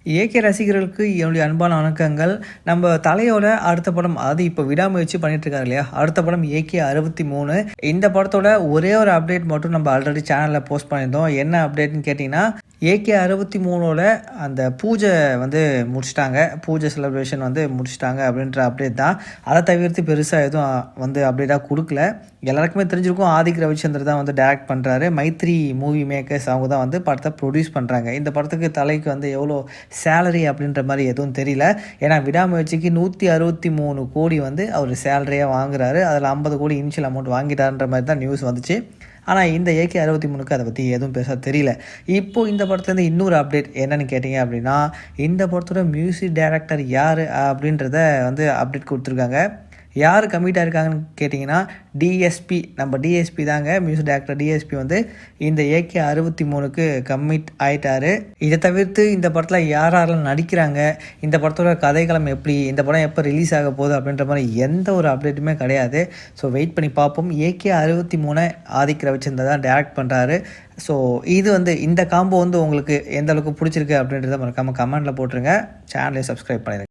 AK ரசிகர்களுக்கு என்னுடைய அன்பான வணக்கங்கள். நம்ம தலையோட அடுத்த படம், அதாவது இப்போ விடாமுயற்சி பண்ணிட்டு இருக்காரு இல்லையா, அடுத்த படம் ஏகே 63. இந்த படத்தோட ஒரே ஒரு அப்டேட் மட்டும் நம்ம ஆல்ரெடி சேனலில் போஸ்ட் பண்ணியிருந்தோம். என்ன அப்டேட்னு கேட்டிங்கன்னா, ஏகே 63ஓட அந்த பூஜை வந்து முடிச்சிட்டாங்க, பூஜை செலிப்ரேஷன் வந்து முடிச்சிட்டாங்க அப்படின்ற அப்டேட் தான். அதை தவிர்த்து பெருசாக எதுவும் வந்து அப்டேட்டாக கொடுக்கல. எல்லாருக்குமே தெரிஞ்சிருக்கும், ஆதிக் ரவிச்சந்தர் தான் வந்து டைரக்ட் பண்ணுறாரு. மைத்ரி மூவி மேக்கர்ஸ் அவங்க தான் வந்து படத்தை ப்ரொடியூஸ் பண்ணுறாங்க. இந்த படத்துக்கு தலைக்கு வந்து எவ்வளோ சேலரி அப்படின்ற மாதிரி எதுவும் தெரியல. ஏன்னா விடாமுயற்சிக்கு 163 கோடி வந்து அவர் சேலரியாக வாங்குறாரு. அதில் 50 கோடி இனிஷியல் அமௌண்ட் வாங்கிட்டாருன்ற மாதிரி தான் நியூஸ் வந்துச்சு. ஆனால் இந்த ஏகே 63க்கு அதை பற்றி எதுவும் பெருசாக தெரியல. இப்போது இந்த படத்துலேருந்து இன்னொரு அப்டேட் என்னென்னு கேட்டிங்க அப்படின்னா, இந்த படத்தோட மியூசிக் டைரக்டர் யார் அப்படின்றத வந்து அப்டேட் கொடுத்துருக்காங்க. யார் கமிட் ஆகிருக்காங்கன்னு கேட்டிங்கன்னா, டிஎஸ்பி, நம்ம டிஎஸ்பி தாங்க, மியூசிக் டைரக்டர் டிஎஸ்பி வந்து இந்த ஏகே 63க்கு கமிட் ஆகிட்டார். இதை தவிர்த்து இந்த படத்தில் யாரெல்லாம் நடிக்கிறாங்க, இந்த படத்தோட கதைக்களம் எப்படி, இந்த படம் எப்போ ரிலீஸ் ஆக போகுது அப்படின்ற மாதிரி எந்த ஒரு அப்டேட்டுமே கிடையாது. ஸோ வெயிட் பண்ணி பார்ப்போம். ஏகே 63 ஆதிக் ரவிச்சந்தர் தான் டைரக்ட் பண்ணுறாரு. ஸோ இது வந்து இந்த காம்போ வந்து உங்களுக்கு எந்த அளவுக்கு பிடிச்சிருக்கு அப்படின்றத மறக்காமல் கமெண்ட்டில் போட்டுருங்க. சேனலை சப்ஸ்கிரைப் பண்ணிடுங்க.